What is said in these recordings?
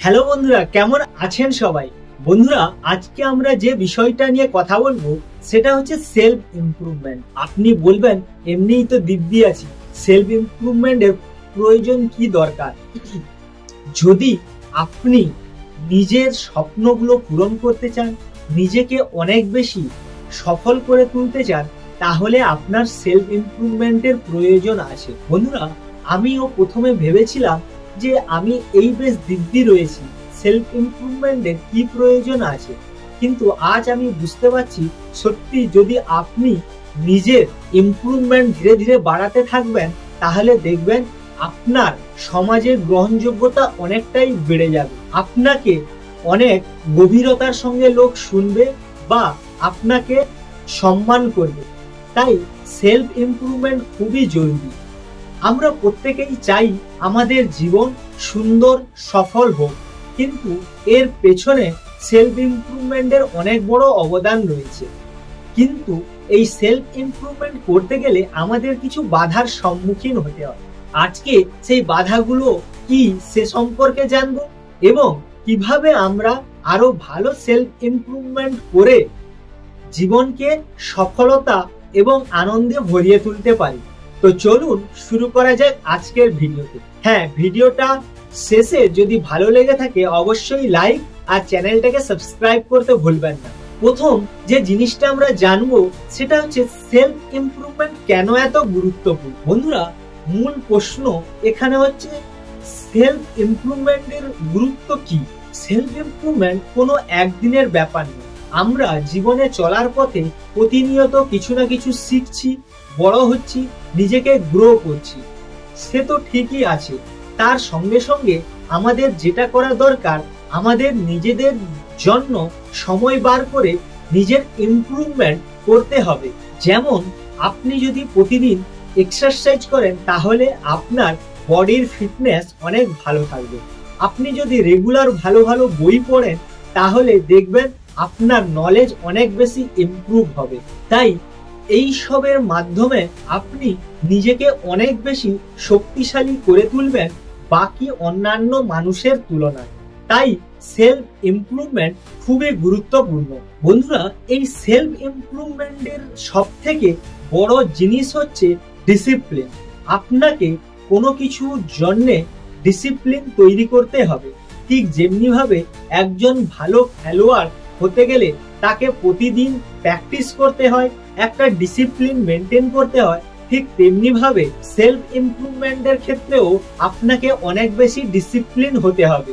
Hello বন্ধুরা, কেমন আছেন সবাই? বন্ধুরা, আজকে আমরা যে বিষয়টা নিয়ে কথা বলবো সেটা হচ্ছে সেলফ ইমপ্রুভমেন্ট। আপনি বলবেন এমনিই তো দিব্যি আছি, সেলফ ইমপ্রুভমেন্টের প্রয়োজন কি দরকার? যদি আপনি নিজের স্বপ্নগুলো পূরণ করতে চান, নিজেকে অনেক বেশি সফল করে তুলতে চান, তাহলে আপনার সেলফ ইমপ্রুভমেন্টের প্রয়োজন আছে। বন্ধুরা, আমিও প্রথমে ভেবেছিলাম যে আমি এই বেশ দিব্যি রয়েছি, সেলফ ইমপ্রুভমেন্টের কি প্রয়োজন আছে, কিন্তু আজ আমি বুঝতে পারছি সত্যি যদি আপনি নিজের ইমপ্রুভমেন্ট ধীরে ধীরে বাড়াতে থাকবেন, তাহলে দেখবেন আপনার সমাজের গ্রহণযোগ্যতা অনেকটাই বেড়ে যাবে। আপনাকে অনেক গভীরতার সঙ্গে লোক শুনবে বা আপনাকে সম্মান করবে। তাই সেলফ ইমপ্রুভমেন্ট খুবই জরুরি। আমরা প্রত্যেকেই চাই আমাদের জীবন সুন্দর সফল হোক, কিন্তু এর পেছনে সেলফ ইমপ্রুভমেন্টের অনেক বড় অবদান রয়েছে। কিন্তু এই সেলফ ইমপ্রুভমেন্ট করতে গেলে আমাদের কিছু বাধার সম্মুখীন হতে হয়। আজকে সেই বাধাগুলো কি সে সম্পর্কে জানবো এবং কিভাবে আমরা আরো ভালো সেলফ ইমপ্রুভমেন্ট করে জীবনকে সফলতা এবং আনন্দে ভরিয়ে তুলতে পারি। তো চলুন শুরু করা যাক আজকের ভিডিওতে। হ্যাঁ, ভিডিওটা শেষে যদি ভালো লেগে থাকে অবশ্যই লাইক আর চ্যানেলটাকে সাবস্ক্রাইব করতে ভুলবেন না। প্রথম যে জিনিসটা আমরা জানবো সেটা হচ্ছে সেলফ ইমপ্রুভমেন্ট কেন এত গুরুত্বপূর্ণ। বন্ধুরা, মূল প্রশ্ন এখানে হচ্ছে সেলফ ইমপ্রুভমেন্টের গুরুত্ব কি? সেলফ ইমপ্রুভমেন্ট কোনো একদিনের ব্যাপার নয়। আমরা জীবনে চলার পথে প্রতিনিয়ত কিছু না কিছু শিখছি, বড় হচ্ছি, নিজেকে গ্রো করছি, সে তো ঠিকই আছে। তার সঙ্গে সঙ্গে আমাদের যেটা করা দরকার, আমাদের নিজেদের জন্য সময় বার করে নিজের ইমপ্রুভমেন্ট করতে হবে। যেমন আপনি যদি প্রতিদিন এক্সারসাইজ করেন, তাহলে আপনার বডির ফিটনেস অনেক ভালো থাকবে। আপনি যদি রেগুলার ভালো ভালো বই পড়েন, তাহলে দেখবেন আপনার নলেজ অনেক বেশি ইমপ্রুভ হবে। তাই এই সবের মাধ্যমে আপনি নিজেকে অনেক বেশি শক্তিশালী করে তুলবেন বাকি অন্যান্য মানুষের তুলনায়। তাই সেলফ ইমপ্রুভমেন্ট খুবই গুরুত্বপূর্ণ। বন্ধুরা, এই সেলফ ইমপ্রুভমেন্টের সব থেকে বড় জিনিস হচ্ছে ডিসিপ্লিন। আপনাকে কোনো কিছুর জন্যে ডিসিপ্লিন তৈরি করতে হবে। ঠিক যেমনি ভাবে একজন ভালো খেলোয়াড় হতে গেলে তাকে প্রতিদিন প্র্যাকটিস করতে হয়, একটা ডিসিপ্লিন মেনটেন করতে হয়, ঠিক তেমনি ভাবে সেলফ ইমপ্রুভমেন্টের ক্ষেত্রেও আপনাকে অনেক বেশি ডিসিপ্লিন হতে হবে।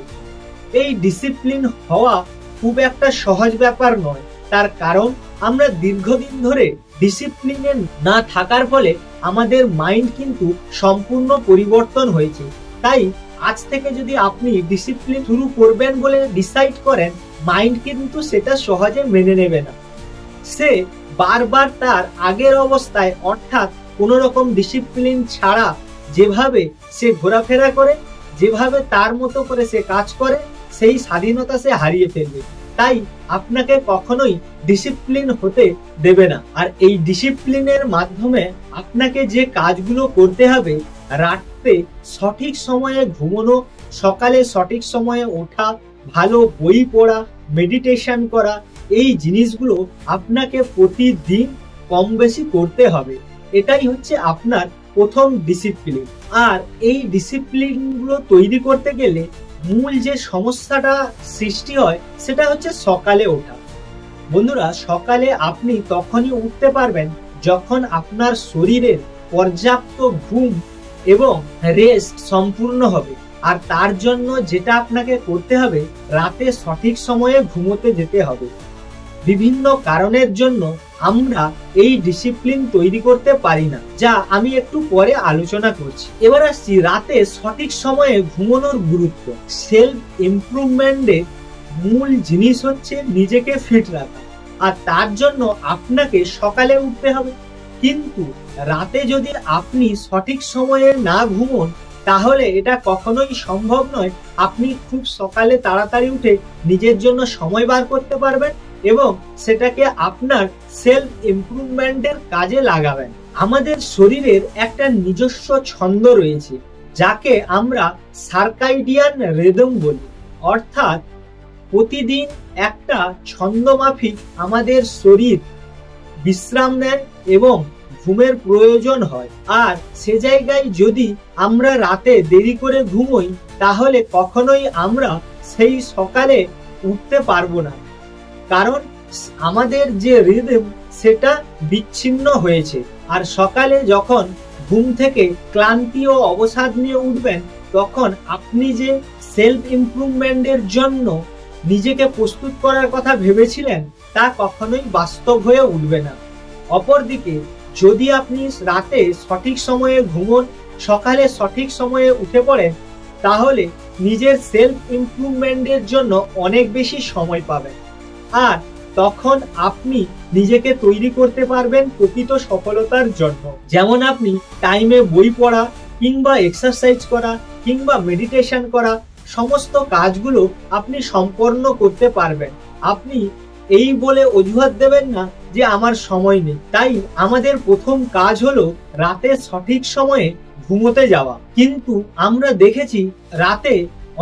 এই ডিসিপ্লিন হওয়া খুব একটা সহজ ব্যাপার নয়। তার কারণ আমরা দীর্ঘদিন ধরে ডিসিপ্লিনে না থাকার ফলে আমাদের মাইন্ড কিন্তু সম্পূর্ণ পরিবর্তন হয়েছে। তাই আজ থেকে যদি আপনি ডিসিপ্লিন শুরু করবেন বলে ডিসাইড করেন, মাইন্ড কিন্তু সেটা সহজে মেনে নেবে না। সে বারবার তার আগের অবস্থায়, অর্থাৎ কোনো রকম ডিসিপ্লিন ছাড়া যেভাবে সে ঘোরাফেরা করে, যেভাবে তার মতো করে সে কাজ করে, সেই স্বাধীনতা সে হারিয়ে ফেলবে। তাই আপনাকে কখনোই ডিসিপ্লিন হতে দেবে না। আর এই ডিসিপ্লিনের মাধ্যমে আপনাকে যে কাজগুলো করতে হবে, রাতে সঠিক সময়ে ঘুমানো, সকালে সঠিক সময়ে ওঠা, ভালো বই পড়া, মেডিটেশন করা, এই জিনিসগুলো আপনাকে প্রতিদিন কম বেশি করতে হবে। এটাই হচ্ছে আপনার প্রথম ডিসিপ্লিন। আর এই ডিসিপ্লিনগুলো তৈরি করতে গেলে মূল যে সমস্যাটা সৃষ্টি হয় সেটা হচ্ছে সকালে ওঠা। বন্ধুরা, সকালে আপনি তখনই উঠতে পারবেন যখন আপনার শরীরের পর্যাপ্ত ঘুম এবং রেস্ট সম্পূর্ণ হবে। আর তার জন্য যেটা আপনাকে করতে হবে, রাতে সঠিক সময়ে ঘুমোতে যেতে হবে। বিভিন্ন কারণের জন্য আমরা এই ডিসিপ্লিন তৈরি করতে পারি না, যা আমি একটু পরে আলোচনা করছি। এবার আসছি রাতে সঠিক সময়ে ঘুমানোর গুরুত্ব। সেলফ ইমপ্রুভমেন্টের মূল জিনিস হচ্ছে নিজেকে ফিট রাখা, আর তার জন্য আপনাকে সকালে উঠতে হবে। কিন্তু রাতে যদি আপনি সঠিক সময়ে না ঘুমোন, তাহলে এটা কখনোই সম্ভব নয় আপনি খুব সকালে তাড়াতাড়ি উঠে নিজের জন্য সময় বার করতে পারবেন এবং সেটাকে আপনার সেলফ ইমপ্রুভমেন্টের কাজে লাগাবেন। আমাদের শরীরের একটা নিজস্ব ছন্দ রয়েছে, যাকে আমরা সার্কাডিয়ান রিদম বলি। অর্থাৎ প্রতিদিন একটা ছন্দমাফিক আমাদের শরীর বিশ্রাম নেন এবং ঘুমের প্রয়োজন হয়। আর সে জায়গায় যদি আমরা রাতে দেরি করে ঘুমোই তাহলে কখনোই আমরা সেই সকালে উঠতে পারবো না, কারণ আমাদের যে রিদম সেটা বিচ্ছিন্ন হয়েছে। আর সকালে যখন ঘুম থেকে ক্লান্তি ও অবসাদ নিয়ে উঠবেন তখন আপনি যে সেলফ ইমপ্রুভমেন্টের জন্য নিজেকে প্রস্তুত করার কথা ভেবেছিলেন তা কখনোই বাস্তব হয়ে উঠবে না। অপরদিকে যদি আপনি রাতে সঠিক সময়ে ঘুমোন, সকালে সঠিক সময়ে উঠে পড়েন, তাহলে নিজের সেলফ ইমপ্রুভমেন্টের জন্য অনেক বেশি সময় পাবেন। আর তখন আপনি নিজেকে তৈরি করতে পারবেন প্রকৃত সফলতার জন্য। যেমন আপনি টাইমে বই পড়া কিংবা এক্সারসাইজ করা কিংবা মেডিটেশন করা সমস্ত কাজগুলো আপনি সম্পন্ন করতে পারবেন। আপনি এই বলে অজুহাত দেবেন না যে আমার সময় নেই। তাই আমাদের প্রথম কাজ হলো রাতে সঠিক সময়ে ঘুমোতে যাওয়া। কিন্তু আমরা দেখেছি রাতে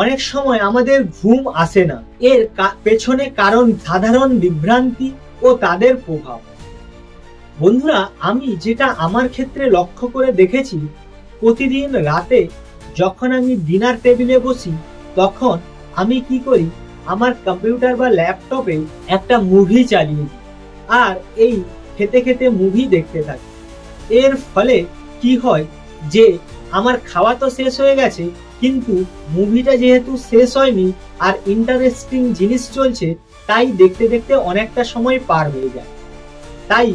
অনেক সময় আমাদের ঘুম আসে না। এর পেছনে কারণ সাধারণ বিভ্রান্তি ও তাদের প্রভাব। বন্ধুরা, আমি যেটা আমার ক্ষেত্রে লক্ষ্য করে দেখেছি, প্রতিদিন রাতে যখন আমি ডিনার টেবিলে বসি তখন আমি কি করি, আমার কম্পিউটার বা ল্যাপটপে একটা মুভি চালিয়ে দিই আর এই খেতে খেতে মুভি দেখতে থাকি। এর ফলে কি হয় যে আমার খাওয়া তো শেষ হয়ে গেছে, কিন্তু মুভিটা যেহেতু শেষ হয়নি আর ইন্টারেস্টিং জিনিস চলছে, তাই দেখতে দেখতে অনেকটা সময় পার হয়ে যায়। তাই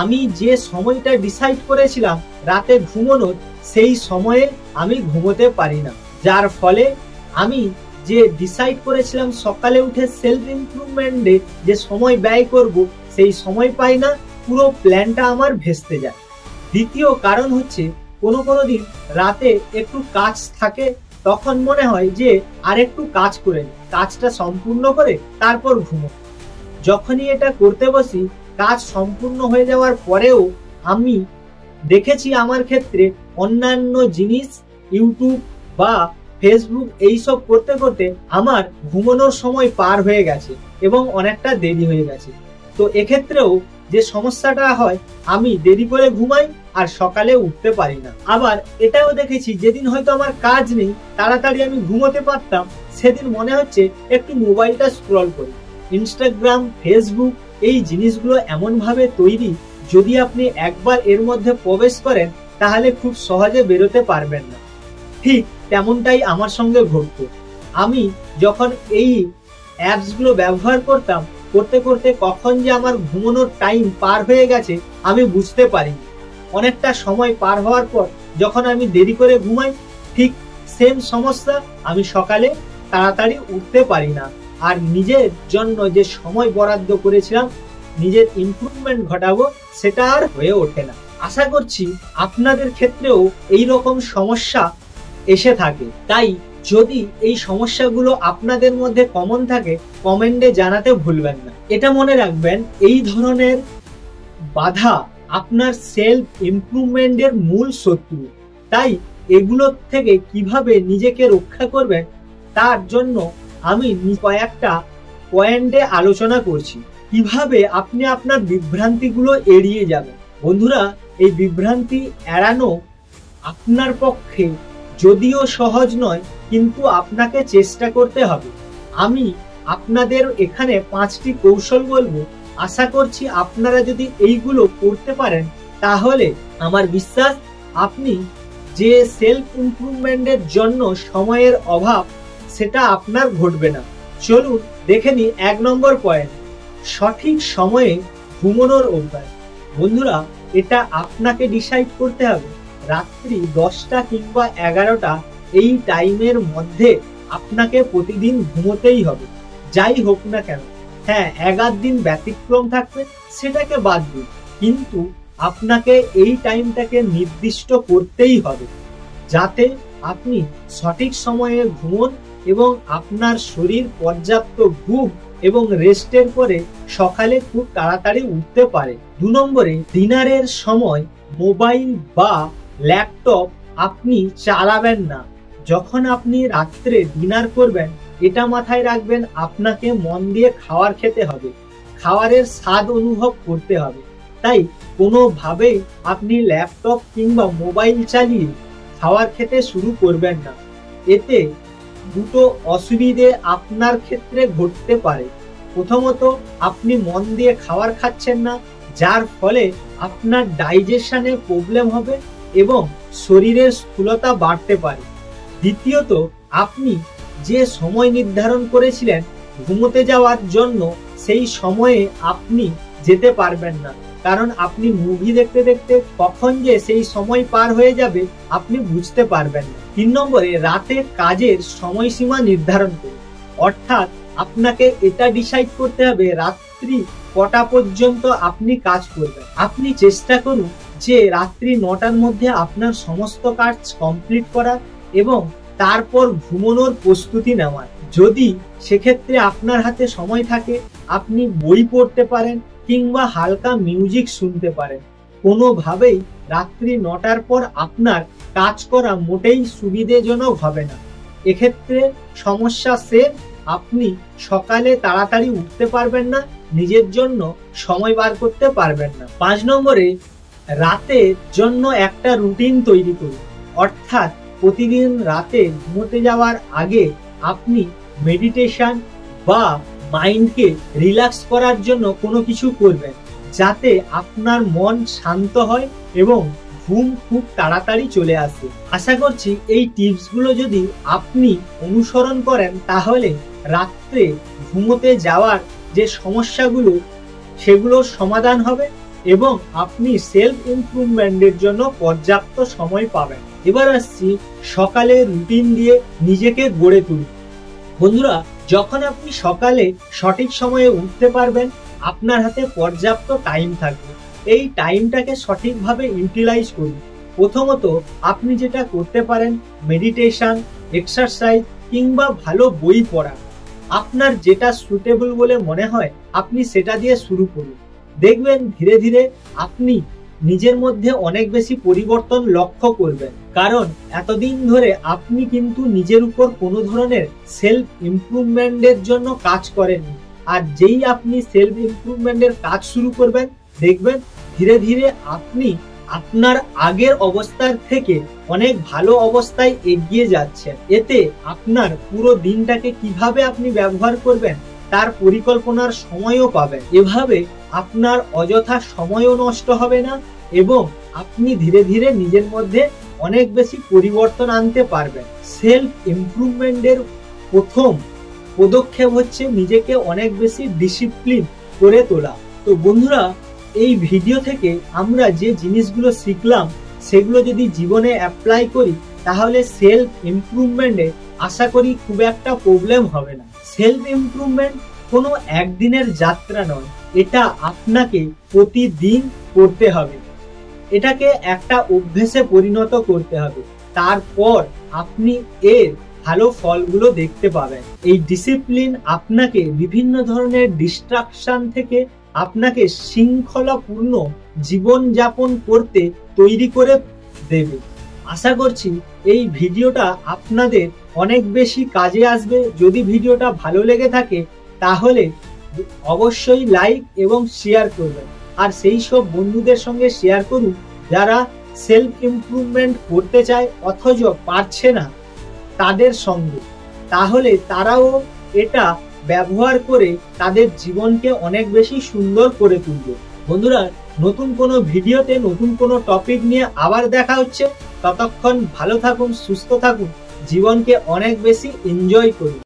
আমি যে সময়টা ডিসাইড করেছিলাম রাতে ঘুমানোর, সেই সময়ে আমি ঘুমোতে পারি না, যার ফলে আমি যে ডিসাইড করেছিলাম সকালে উঠে সেলফ ইমপ্রুভমেন্টে যে সময় ব্যয় করব, সেই সময় পাই না, পুরো প্ল্যানটা আমার ভেস্তে যায়। দ্বিতীয় কারণ হচ্ছে কোনো দিন রাতে একটু কাজ থাকে, তখন মনে হয় যে আর একটু কাজ করে নিই, কাজটা সম্পূর্ণ করে তারপর ঘুমো। যখনই এটা করতে বসি, কাজ সম্পূর্ণ হয়ে যাওয়ার পরেও আমি দেখেছি আমার ক্ষেত্রে অন্যান্য জিনিস ইউটিউব বা ফেসবুক এইসব করতে করতে আমার ঘুমানোর সময় পার হয়ে গেছে এবং অনেকটা দেরি হয়ে গেছে। তো এক্ষেত্রেও যে সমস্যাটা হয়, আমি দেরি করে ঘুমাই আর সকালে উঠতে পারি না। আবার এটাও দেখেছি যেদিন হয়তো আমার কাজ নেই, তাড়াতাড়ি আমি ঘুমোতে পারতাম, সেদিন মনে হচ্ছে একটু মোবাইলটা স্ক্রল করি। ইনস্টাগ্রাম, ফেসবুক এই জিনিসগুলো এমনভাবে তৈরি, যদি আপনি একবার এর মধ্যে প্রবেশ করেন তাহলে খুব সহজে বেরোতে পারবেন না। ঠিক তেমনটাই আমার সঙ্গে ঘটতো। আমি যখন এই অ্যাপসগুলো ব্যবহার করতাম, করতে করতে কখন যে আমার ঘুমানোর টাইম পার হয়ে গেছে আমি বুঝতে পারিনি। অনেকটা সময় পার হওয়ার পর যখন আমি দেরি করে ঘুমাই, ঠিক সেম সমস্যা, আমি সকালে তাড়াতাড়ি উঠতে পারি না। আর নিজের জন্য যে সময় বরাদ্দ করেছিলাম নিজের ইমপ্রুভমেন্ট ঘটাবো, সেটা আর হয়ে ওঠে না। আশা করছি আপনাদের ক্ষেত্রেও এই রকম সমস্যা এসে থাকে। তাই যদি এই সমস্যাগুলো আপনাদের মধ্যে কমন থাকে, কমেন্টে জানাতে ভুলবেন না। এটা মনে রাখবেন, এই ধরনের বাধা আপনার সেলফ ইমপ্রুভমেন্টের মূল শত্রু। তাই এগুলোর থেকে কিভাবে নিজেকে রক্ষা করবেন তার জন্য আমি কয়েকটা পয়েন্টে আলোচনা করছি, কিভাবে আপনি আপনার বিভ্রান্তিগুলো এড়িয়ে যাবেন। বন্ধুরা, এই বিভ্রান্তি এড়ানো আপনার পক্ষে যদিও সহজ নয়, কিন্তু আপনাকে চেষ্টা করতে হবে। আমি আপনাদের এখানে 5টি কৌশল বলবো। আশা করছি আপনারা যদি এইগুলো করতে পারেন, তাহলে আমার বিশ্বাস আপনি যে সেলফ ইমপ্রুভমেন্টের জন্য সময়ের অভাব, সেটা আপনার ঘটবে না। চলুন দেখে নিই 1 নম্বর পয়েন্ট, সঠিক সময়ে ঘুমানোর অভ্যাস। বন্ধুরা, এটা আপনাকে ডিসাইড করতে হবে রাত্রি 10টা কিংবা 11টা এই টাইমের মধ্যে আপনাকে প্রতিদিন ঘুমোতেই হবে, যাই হোক না কেন। হ্যাঁ, 1 দিন ব্যতিক্রম থাকবে, সেটাকে বাদ দিন, কিন্তু আপনাকে এই টাইমটাকে নির্দিষ্ট করতেই হবে, যাতে আপনি সঠিক সময়ে ঘুমোন এবং আপনার শরীর পর্যাপ্ত ঘুম এবং রেস্টের পরে সকালে খুব তাড়াতাড়ি উঠতে পারে। 2 নম্বরে, ডিনারের সময় মোবাইল বা ল্যাপটপ আপনি চালাবেন না। যখন আপনি রাত্রে ডিনার করবেন এটা মাথায় রাখবেন, আপনাকে মন দিয়ে খাবার খেতে হবে, খাবারের স্বাদ অনুভব করতে হবে। তাই কোনোভাবেই আপনি ল্যাপটপ কিংবা মোবাইল চালিয়ে খাবার খেতে শুরু করবেন না। এতে দুটো অসুবিধে আপনার ক্ষেত্রে ঘটতে পারে। প্রথমত, আপনি মন দিয়ে খাবার খাচ্ছেন না, যার ফলে আপনার ডাইজেশনে প্রবলেম হবে এবং শরীরের স্থূলতা বাড়তে পারে। দ্বিতীয়ত, আপনি যে সময় নির্ধারণ করেছিলেন ঘুমোতে যাওয়ার জন্য, সেই সময়ে আপনি যেতে পারবেন না, কারণ আপনি মুভি দেখতে দেখতে কখন যে সেই সময় পার হয়ে যাবে আপনি বুঝতে পারবেন না। 3 নম্বরে, রাতে কাজের সময়সীমা নির্ধারণ করুন। অর্থাৎ আপনাকে এটা ডিসাইড করতে হবে রাত্রি কটা পর্যন্ত আপনি কাজ করবেন। আপনি চেষ্টা করুন যে রাত্রি 9টার মধ্যে আপনার সমস্ত কাজ কমপ্লিট করার এবং তারপর ঘুমানোর প্রস্তুতি নেওয়ার। যদি সেক্ষেত্রে আপনার হাতে সময় থাকে, আপনি বই পড়তে পারেন কিংবা হালকা মিউজিক শুনতে পারেন। কোনোভাবেই রাত্রি 9টার পর আপনার কাজ করা মোটেই সুবিধাজনক হবে না। এক্ষেত্রে সমস্যা সেম, আপনি সকালে তাড়াতাড়ি উঠতে পারবেন না, নিজের জন্য সময় বার করতে পারবেন না। 5 নম্বরে, রাতের জন্য একটা রুটিন তৈরি করুন। অর্থাৎ প্রতিদিন রাতে ঘুমোতে যাওয়ার আগে আপনি মেডিটেশন বা মাইন্ডকে রিল্যাক্স করার জন্য কোনো কিছু করবেন, যাতে আপনার মন শান্ত হয় এবং ঘুম খুব তাড়াতাড়ি চলে আসে। আশা করছি এই টিপসগুলো যদি আপনি অনুসরণ করেন, তাহলে রাত্রে ঘুমোতে যাওয়ার যে সমস্যাগুলো সেগুলোর সমাধান হবে এবং আপনি সেলফ ইমপ্রুভমেন্টের জন্য পর্যাপ্ত সময় পাবেন। এবার আসছি সকালে রুটিন দিয়ে নিজেকে গড়ে তুলুন। বন্ধুরা, যখন আপনি সকালে সঠিক সময়ে উঠতে পারবেন, আপনার হাতে পর্যাপ্ত টাইম থাকবে। এই টাইমটাকে সঠিকভাবে ইউটিলাইজ করুন। প্রথমত, আপনি যেটা করতে পারেন, মেডিটেশন, এক্সারসাইজ কিংবা ভালো বই পড়া। আপনার যেটা সুটেবল বলে মনে হয় আপনি সেটা দিয়ে শুরু করুন। দেখবেন ধীরে ধীরে আপনি নিজের মধ্যে অনেক বেশি পরিবর্তন লক্ষ্য করবেন, কারণ এতদিন ধরে আপনি কিন্তু নিজের উপর কোনো ধরনের সেলফ ইমপ্রুভমেন্টের জন্য কাজ করেননি। আর যেই আপনি সেলফ ইমপ্রুভমেন্টের কাজ শুরু করবেন, দেখবেন ধীরে ধীরে আপনি আপনার আগের অবস্থার থেকে অনেক ভালো অবস্থায় এগিয়ে যাচ্ছেন। এতে আপনার পুরো দিনটাকে কিভাবে আপনি ব্যবহার করবেন তার পরিকল্পনার সময়ও পাবেন। এভাবে আপনার অযথা সময়ও নষ্ট হবে না এবং আপনি ধীরে ধীরে নিজের মধ্যে অনেক বেশি পরিবর্তন আনতে পারবেন। সেলফ ইমপ্রুভমেন্টের প্রথম পদক্ষেপ হচ্ছে নিজেকে অনেক বেশি ডিসিপ্লিন করে তোলা। তো বন্ধুরা, এই ভিডিও থেকে আমরা যে জিনিসগুলো শিখলাম সেগুলো যদি জীবনে অ্যাপ্লাই করি, তাহলে সেলফ ইমপ্রুভমেন্টে আশা করি খুব একটা প্রবলেম হবে না। সেলফ ইমপ্রুভমেন্ট কোনো একদিনের যাত্রা নয়, এটা আপনাকে প্রতিদিন করতে হবে। এটাকে একটা অভ্যেসে পরিণত করতে হবে, তারপর আপনি এর ভালো ফলগুলো দেখতে পাবেন। এই ডিসিপ্লিন আপনাকে বিভিন্ন ধরনের ডিস্ট্রাকশন থেকে আপনাকে শৃঙ্খলাপূর্ণ জীবন যাপন করতে তৈরি করে দেবে। আশা করছি এই ভিডিওটা আপনাদের অনেক বেশি কাজে আসবে। যদি ভিডিওটা ভালো লেগে থাকে তাহলে অবশ্যই লাইক এবং শেয়ার করবেন, আর সেই সব বন্ধুদের সঙ্গে শেয়ার করুন যারা সেলফ ইমপ্রুভমেন্ট করতে চায় অথচ পারছে না তাদের সঙ্গে, তাহলে তারাও এটা ব্যবহার করে তাদের জীবনকে অনেক বেশি সুন্দর করে তুলবে। বন্ধুরা, নতুন কোনো ভিডিওতে নতুন কোনো টপিক নিয়ে আবার দেখা হচ্ছে। ততক্ষণ ভালো থাকুন, সুস্থ থাকুন, জীবনকে অনেক বেশি এনজয় করুন।